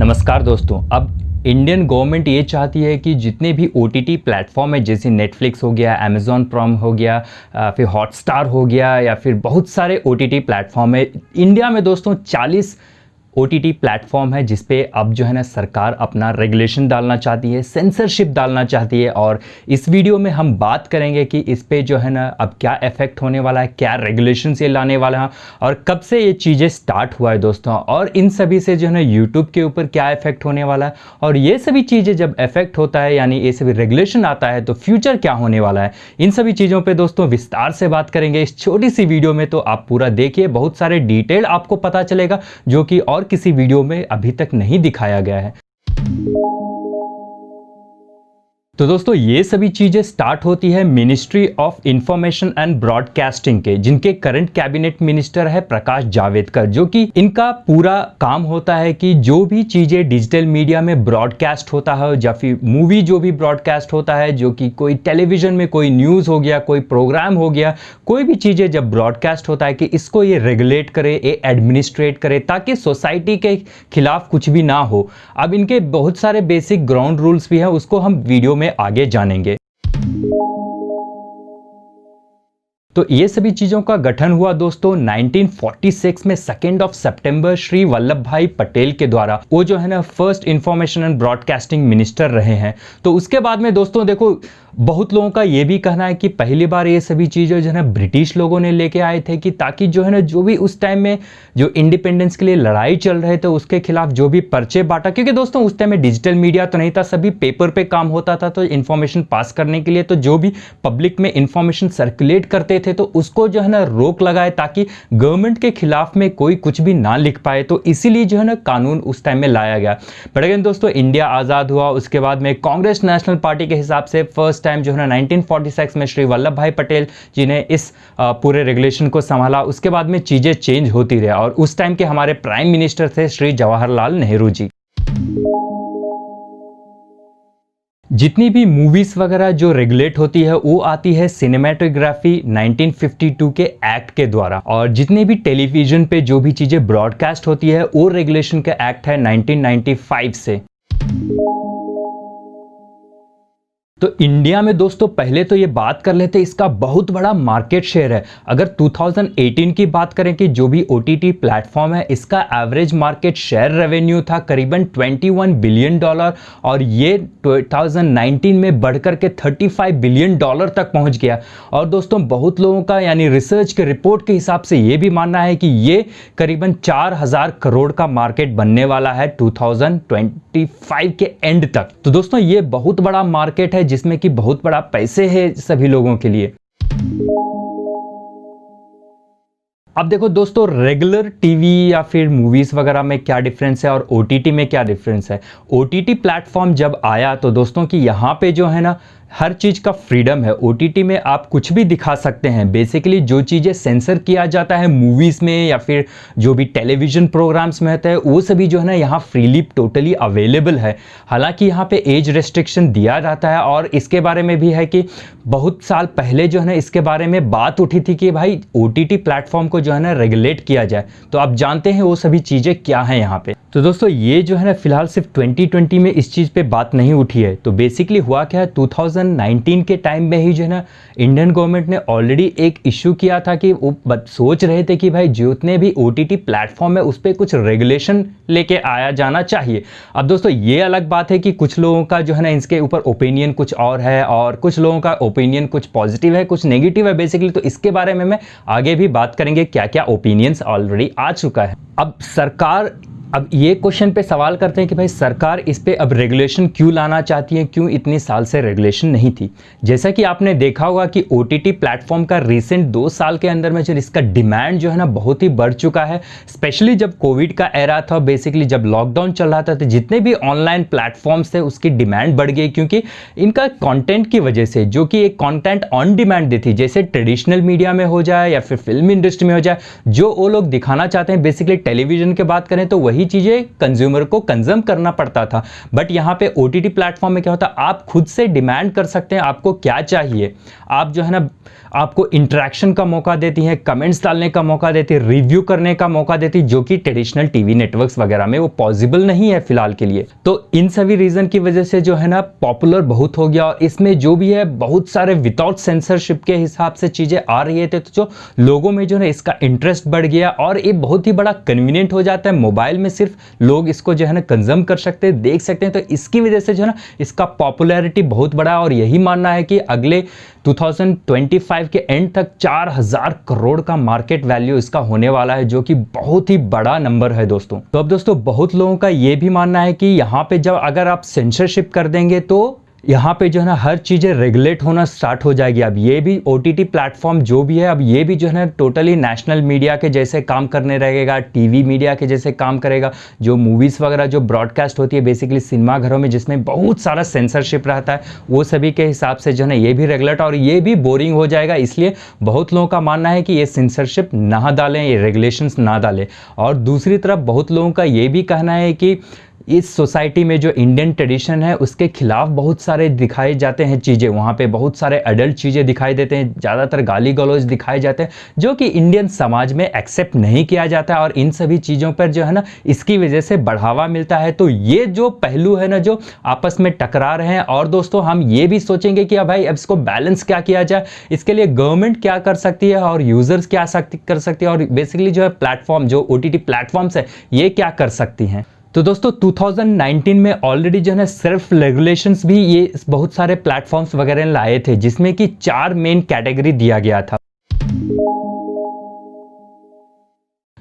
नमस्कार दोस्तों। अब इंडियन गवर्नमेंट ये चाहती है कि जितने भी OTT प्लेटफॉर्म है, जैसे नेटफ्लिक्स हो गया, अमेज़ॉन प्राइम हो गया, फिर हॉटस्टार हो गया, या फिर बहुत सारे OTT प्लेटफॉर्म है इंडिया में दोस्तों। 40 OTT प्लेटफॉर्म है जिस पे अब जो है ना सरकार अपना रेगुलेशन डालना चाहती है, सेंसरशिप डालना चाहती है। और इस वीडियो में हम बात करेंगे कि इस पे जो है ना अब क्या इफेक्ट होने वाला है, क्या रेगुलेशन ये लाने वाला है और कब से ये चीज़ें स्टार्ट हुआ है दोस्तों, और इन सभी से जो है ना यूट्यूब के ऊपर क्या इफेक्ट होने वाला है। और ये सभी चीज़ें जब इफेक्ट होता है, यानी ये सभी रेगुलेशन आता है, तो फ्यूचर क्या होने वाला है, इन सभी चीज़ों पर दोस्तों विस्तार से बात करेंगे इस छोटी सी वीडियो में। तो आप पूरा देखिए, बहुत सारे डिटेल आपको पता चलेगा जो कि और किसी वीडियो में अभी तक नहीं दिखाया गया है। तो दोस्तों ये सभी चीजें स्टार्ट होती है ministry of information and broadcasting के, जिनके करंट कैबिनेट मिनिस्टर है प्रकाश जावड़ेकर, जो कि इनका पूरा काम होता है कि जो भी चीजें डिजिटल मीडिया में ब्रॉडकास्ट होता है, या फिर मूवी जो भी ब्रॉडकास्ट होता है, जो कि कोई टेलीविजन में कोई न्यूज हो गया, कोई प्रोग्राम हो गया, कोई भी चीजें जब ब्रॉडकास्ट होता है, कि इसको ये रेगुलेट करे, ये एडमिनिस्ट्रेट करे, ताकि सोसाइटी के खिलाफ कुछ भी ना हो। अब इनके बहुत सारे बेसिक ग्राउंड रूल्स भी हैं, उसको हम वीडियो में आगे जानेंगे। तो ये सभी चीजों का गठन हुआ दोस्तों 1946 में 2 सितंबर श्री वल्लभ भाई पटेल के द्वारा। वो जो है ना first information and broadcasting minister रहे हैं। तो उसके बाद में दोस्तों देखो, बहुत लोगों का ये भी कहना है कि पहली बार ये सभी चीज़ें जो है ना ब्रिटिश लोगों ने लेके आए थे, कि ताकि जो है ना जो भी उस टाइम में जो इंडिपेंडेंस के लिए लड़ाई चल रहे थे उसके खिलाफ जो भी पर्चे बांटा, क्योंकि दोस्तों उस टाइम में डिजिटल मीडिया तो नहीं था, सभी पेपर पे काम होता था। तो इन्फॉर्मेशन पास करने के लिए तो जो भी पब्लिक में इंफॉर्मेशन सर्कुलेट करते थे, तो उसको जो है ना रोक लगाए, ताकि गवर्नमेंट के खिलाफ में कोई कुछ भी ना लिख पाए। तो इसीलिए जो है ना कानून उस टाइम में लाया गया। बट अगेन दोस्तों, इंडिया आज़ाद हुआ, उसके बाद में कांग्रेस नेशनल पार्टी के हिसाब से फर्स्ट टाइम जो है ना 1946 में श्री वल्लभ भाई पटेल जी ने इस पूरे रेगुलेशन को संभाला। उसके बाद में चीजें चेंज होती रही, और उस टाइम के हमारे प्राइम मिनिस्टर थे श्री जवाहरलाल नेहरू जी। जितनी भी मूवीज वगैरह जो रेगुलेट होती है वो आती है सिनेमेटोग्राफी 1952 के एक्ट के द्वारा, और जितनी भी टेलीविजन पे जो भी चीजें ब्रॉडकास्ट होती है वो रेगुलेशन का एक्ट है 1995 से। तो इंडिया में दोस्तों पहले तो ये बात कर लेते हैं, इसका बहुत बड़ा मार्केट शेयर है। अगर 2018 की बात करें कि जो भी OTT प्लेटफॉर्म है, इसका एवरेज मार्केट शेयर रेवेन्यू था करीबन $21 बिलियन, और ये 2019 में बढ़कर के $35 बिलियन तक पहुंच गया। और दोस्तों बहुत लोगों का यानी रिसर्च के रिपोर्ट के हिसाब से ये भी मानना है कि ये करीबन 4000 करोड़ का मार्केट बनने वाला है 2025 के एंड तक। तो दोस्तों ये बहुत बड़ा मार्केट है, जिसमें कि बहुत बड़ा पैसे है सभी लोगों के लिए। अब देखो दोस्तों, रेगुलर टीवी या फिर मूवीज वगैरह में क्या डिफरेंस है और OTT में क्या डिफरेंस है। OTT प्लेटफॉर्म जब आया तो दोस्तों कि यहाँ पे जो है ना हर चीज़ का फ्रीडम है। OTT में आप कुछ भी दिखा सकते हैं। बेसिकली जो चीज़ें सेंसर किया जाता है मूवीज़ में या फिर जो भी टेलीविज़न प्रोग्राम्स में होता है, वो सभी जो है ना यहाँ फ्रीली टोटली अवेलेबल है। हालांकि यहाँ पे एज रेस्ट्रिक्शन दिया जाता है, और इसके बारे में भी है कि बहुत साल पहले जो है ना इसके बारे में बात उठी थी कि भाई OTT प्लेटफॉर्म को जो है ना रेगुलेट किया जाए। तो आप जानते हैं वो सभी चीज़ें क्या हैं यहाँ पे। तो दोस्तों ये जो है ना फिलहाल सिर्फ 2020 में इस चीज़ पे बात नहीं उठी है। तो बेसिकली हुआ क्या है, 2019 के टाइम में ही जो है ना इंडियन गवर्नमेंट ने ऑलरेडी एक इशू किया था कि वो सोच रहे थे कि भाई जितने भी OTT प्लेटफॉर्म है उस पर कुछ रेगुलेशन लेके आया जाना चाहिए। अब दोस्तों ये अलग बात है कि कुछ लोगों का जो है ना इसके ऊपर ओपिनियन कुछ और है, और कुछ लोगों का ओपिनियन कुछ पॉजिटिव है, कुछ नेगेटिव है बेसिकली। तो इसके बारे में मैं आगे भी बात करेंगे, क्या क्या ओपिनियंस ऑलरेडी आ चुका है। अब सरकार अब ये क्वेश्चन पे सवाल करते हैं कि भाई सरकार इस पे अब रेगुलेशन क्यों लाना चाहती है, क्यों इतने साल से रेगुलेशन नहीं थी। जैसा कि आपने देखा होगा कि OTT प्लेटफॉर्म का रिसेंट 2 साल के अंदर में जो इसका डिमांड जो है ना बहुत ही बढ़ चुका है। स्पेशली जब कोविड का एरा था, बेसिकली जब लॉकडाउन चल रहा था, तो जितने भी ऑनलाइन प्लेटफॉर्म्स थे उसकी डिमांड बढ़ गई, क्योंकि इनका कॉन्टेंट की वजह से, जो कि एक कॉन्टेंट ऑन डिमांड देती, जैसे ट्रेडिशनल मीडिया में हो जाए या फिर फिल्म इंडस्ट्री में हो जाए, जो वो लोग दिखाना चाहते हैं। बेसिकली टेलीविजन की बात करें तो वही वही चीज़ें कंज्यूमर को कंज्यूम करना पड़ता था। बट यहाँ पे OTT प्लेटफॉर्म में क्या होता है, आप खुद से डिमांड कर सकते हैं आपको क्या चाहिए। आप जो है ना, आपको इंटरेक्शन का मौका देती हैं, कमेंट्स डालने का मौका देती है, रिव्यू करने का मौका देती है, जो कि ट्रेडिशनल टीवी नेटवर्क्स वगैरह में वो पॉसिबल नहीं है फिलहाल के लिए। तो इन सभी रीजन की वजह से जो है ना पॉपुलर बहुत हो गया, और इसमें जो भी है बहुत सारे विदाउट सेंसरशिप के हिसाब से चीज़ें आ रही है, तो जो लोगों में जो है इसका इंटरेस्ट बढ़ गया, और ये बहुत ही बड़ा कन्वीनियंट हो जाता है। मोबाइल में सिर्फ लोग इसको जो है ना कंज्यूम कर सकते हैं, देख सकते हैं, तो इसकी वजह से जो है ना इसका पॉपुलैरिटी बहुत बड़ा, और यही मानना है कि अगले 2025 के एंड तक 4000 करोड़ का मार्केट वैल्यू इसका होने वाला है, जो कि बहुत ही बड़ा नंबर है दोस्तों। तो अब दोस्तों बहुत लोगों का ये भी मानना है कि यहाँ पे जब अगर आप सेंसरशिप कर देंगे तो यहाँ पे जो है ना हर चीज़ें रेगुलेट होना स्टार्ट हो जाएगी। अब ये भी OTT प्लेटफॉर्म जो भी है, अब ये भी जो है ना टोटली नेशनल मीडिया के जैसे काम करने रहेगा, टीवी मीडिया के जैसे काम करेगा। जो मूवीज़ वगैरह जो ब्रॉडकास्ट होती है बेसिकली सिनेमा घरों में, जिसमें बहुत सारा सेंसरशिप रहता है, वो सभी के हिसाब से जो है ना ये भी रेगुलेट, और ये भी बोरिंग हो जाएगा। इसलिए बहुत लोगों का मानना है कि ये सेंसरशिप ना डालें, ये रेगुलेशंस ना डालें। और दूसरी तरफ बहुत लोगों का ये भी कहना है कि इस सोसाइटी में जो इंडियन ट्रेडिशन है उसके खिलाफ बहुत सारे दिखाए जाते हैं चीज़ें, वहाँ पे बहुत सारे अडल्ट चीज़ें दिखाई देते हैं, ज़्यादातर गाली गलौज दिखाए जाते हैं, जो कि इंडियन समाज में एक्सेप्ट नहीं किया जाता है, और इन सभी चीज़ों पर जो है ना इसकी वजह से बढ़ावा मिलता है। तो ये जो पहलू है ना जो आपस में टकरा रहे हैं, और दोस्तों हम ये भी सोचेंगे कि भाई अब इसको बैलेंस क्या किया जाए, इसके लिए गवर्नमेंट क्या कर सकती है और यूज़र्स क्या कर सकती है, और बेसिकली जो है प्लेटफॉर्म जो OTT प्लेटफॉर्म्स है ये क्या कर सकती हैं। तो दोस्तों 2019 में ऑलरेडी जो है ना सेल्फ रेगुलेशंस भी ये बहुत सारे प्लेटफॉर्म्स वगैरह लाए थे, जिसमें कि 4 मेन कैटेगरी दिया गया था।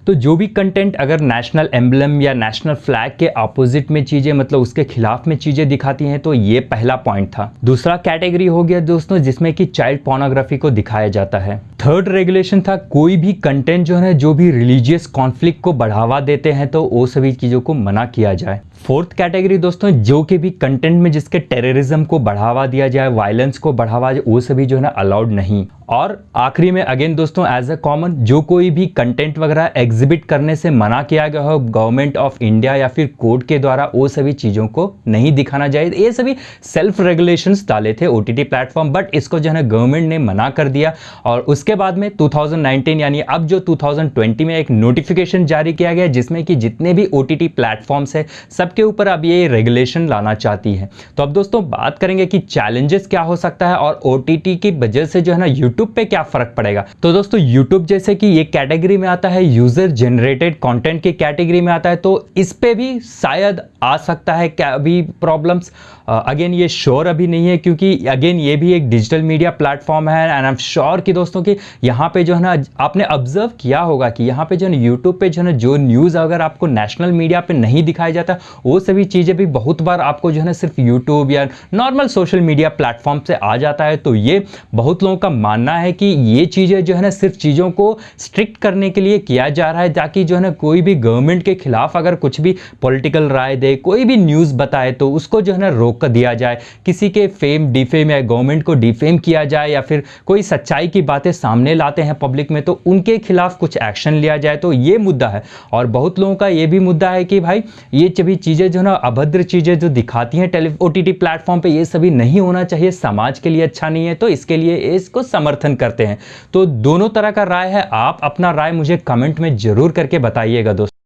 तो जो भी कंटेंट अगर नेशनल एम्बलम या नेशनल फ्लैग के अपोजिट में चीज़ें, मतलब उसके खिलाफ में चीज़ें दिखाती हैं, तो ये पहला पॉइंट था। दूसरा कैटेगरी हो गया दोस्तों जिसमें कि चाइल्ड पोर्नोग्राफी को दिखाया जाता है। थर्ड रेगुलेशन था कोई भी कंटेंट जो है जो भी रिलीजियस कॉन्फ्लिक्ट को बढ़ावा देते हैं तो वो सभी चीज़ों को मना किया जाए। फोर्थ कैटेगरी दोस्तों जो कि भी कंटेंट में जिसके टेररिज्म को बढ़ावा दिया जाए, वायलेंस को बढ़ावा जाए, वो सभी जो है ना अलाउड नहीं। और आखिरी में अगेन दोस्तों एज अ कॉमन जो कोई भी कंटेंट वगैरह एग्जिबिट करने से मना किया गया हो गवर्नमेंट ऑफ इंडिया या फिर कोर्ट के द्वारा, वो सभी चीज़ों को नहीं दिखाना चाहिए। ये सभी सेल्फ रेगुलेशंस डाले थे OTT प्लेटफॉर्म, बट इसको जो है ना गवर्नमेंट ने मना कर दिया। और उसके बाद में 2019 यानी अब जो 2020 में एक नोटिफिकेशन जारी किया गया जिसमें कि जितने भी OTT प्लेटफॉर्म्स है सबके ऊपर अब ये रेगुलेशन लाना चाहती है। तो अब दोस्तों बात करेंगे कि चैलेंजेस क्या हो सकता है और OTT की वजह से जो है ना यूट्यूब पे क्या फर्क पड़ेगा। तो दोस्तों यूट्यूब जैसे कि ये कैटेगरी में आता है, यूजर जनरेटेड कंटेंट की कैटेगरी में आता है, तो इस पे भी शायद आ सकता है क्या अभी प्रॉब्लम्स। अगेन ये श्योर अभी नहीं है क्योंकि अगेन ये भी एक डिजिटल मीडिया प्लेटफॉर्म है एंड आई एम श्योर कि दोस्तों कि यहाँ पे जो है ना आपने ऑब्जर्व किया होगा कि यहाँ पे जो है यूट्यूब पे जो है ना जो न्यूज़ अगर आपको नेशनल मीडिया पे नहीं दिखाया जाता वो सभी चीज़ें भी बहुत बार आपको जो है ना सिर्फ यूट्यूब या नॉर्मल सोशल मीडिया प्लेटफॉर्म से आ जाता है। तो ये बहुत लोगों का मानना है कि ये चीज़ें जो है ना सिर्फ चीज़ों को स्ट्रिक्ट करने के लिए किया जा रहा है ताकि जो है ना कोई भी गवर्नमेंट के खिलाफ अगर कुछ भी पॉलिटिकल राय दे, कोई भी न्यूज़ बताए तो उसको जो है ना रोक कर दिया जाए, किसी के फेम डिफेम या गवर्नमेंट को डिफेम किया जाए या फिर कोई सच्चाई की बातें सामने लाते हैं पब्लिक में तो उनके खिलाफ कुछ एक्शन लिया जाए। तो ये मुद्दा है और बहुत लोगों का ये भी मुद्दा है कि भाई ये सभी चीज़ें जो है ना अभद्र चीज़ें जो दिखाती हैं OTT प्लेटफॉर्म पे ये सभी नहीं होना चाहिए, समाज के लिए अच्छा नहीं है, तो इसके लिए इसको समर्थन करते हैं। तो दोनों तरह का राय है, आप अपना राय मुझे कमेंट में जरूर करके बताइएगा दोस्तों।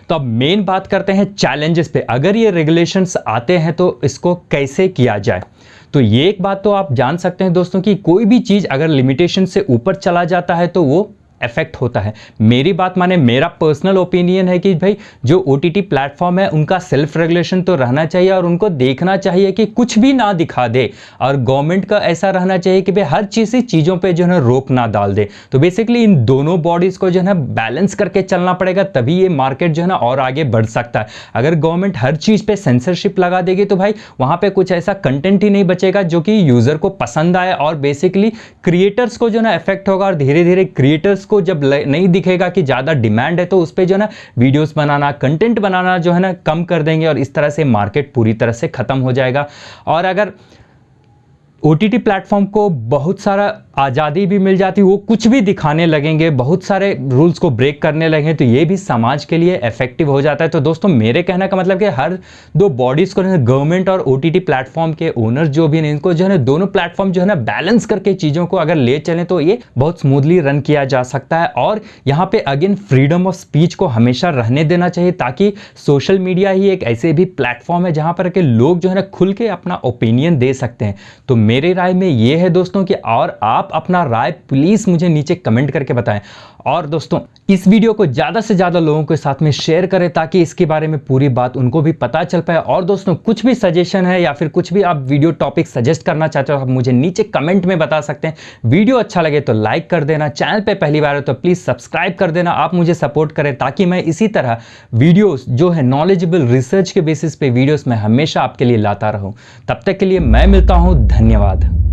तो अब मेन बात करते हैं चैलेंजेस पे। अगर ये रेगुलेशंस आते हैं तो इसको कैसे किया जाए। तो ये एक बात तो आप जान सकते हैं दोस्तों कि कोई भी चीज़ अगर लिमिटेशन से ऊपर चला जाता है तो वो इफेक्ट होता है। मेरी बात माने मेरा पर्सनल ओपिनियन है कि भाई जो OTT प्लेटफॉर्म है उनका सेल्फ रेगुलेशन तो रहना चाहिए और उनको देखना चाहिए कि कुछ भी ना दिखा दे और गवर्नमेंट का ऐसा रहना चाहिए कि भाई हर चीज़ों पे जो है ना रोक ना डाल दे। तो बेसिकली इन दोनों बॉडीज़ को जो है ना बैलेंस करके चलना पड़ेगा, तभी ये मार्केट जो है ना और आगे बढ़ सकता है। अगर गवर्नमेंट हर चीज़ पे सेंसरशिप लगा देगी तो भाई वहाँ पे कुछ ऐसा कंटेंट ही नहीं बचेगा जो कि यूज़र को पसंद आए और बेसिकली क्रिएटर्स को जो ना इफेक्ट होगा और धीरे धीरे क्रिएटर्स को जब नहीं दिखेगा कि ज़्यादा डिमांड है तो उस पे जो है ना वीडियोस बनाना, कंटेंट बनाना जो है ना कम कर देंगे और इस तरह से मार्केट पूरी तरह से ख़त्म हो जाएगा। और अगर ओटीटी प्लेटफॉर्म को बहुत सारा आज़ादी भी मिल जाती, वो कुछ भी दिखाने लगेंगे, बहुत सारे रूल्स को ब्रेक करने लगे तो ये भी समाज के लिए इफेक्टिव हो जाता है। तो दोस्तों मेरे कहने का मतलब कि हर दो बॉडीज़ को गवर्नमेंट और ओटीटी प्लेटफॉर्म के ओनर जो भी हैं इनको जो है ना दोनों प्लेटफॉर्म जो है ना बैलेंस करके चीज़ों को अगर ले चलें तो ये बहुत स्मूथली रन किया जा सकता है। और यहाँ पे अगेन फ्रीडम ऑफ स्पीच को हमेशा रहने देना चाहिए, ताकि सोशल मीडिया ही एक ऐसे भी प्लेटफॉर्म है जहाँ पर के लोग जो है ना खुल के अपना ओपिनियन दे सकते हैं। तो मेरे राय में ये है दोस्तों कि और आप अपना राय प्लीज मुझे नीचे कमेंट करके बताएं। और दोस्तों इस वीडियो को ज्यादा से ज्यादा लोगों के साथ में शेयर करें ताकि इसके बारे में पूरी बात उनको भी पता चल पाए। और दोस्तों कुछ भी सजेशन है या फिर कुछ भी आप वीडियो टॉपिक सजेस्ट करना चाहते हो आप मुझे नीचे कमेंट में बता सकते हैं। वीडियो अच्छा लगे तो लाइक कर देना, चैनल पे पहली बार हो तो प्लीज सब्सक्राइब कर देना, आप मुझे सपोर्ट करें ताकि मैं इसी तरह वीडियोस जो है नॉलेजेबल रिसर्च के बेसिस पे वीडियोस मैं हमेशा आपके लिए लाता रहूं। तब तक के लिए मैं मिलता हूं, धन्यवाद।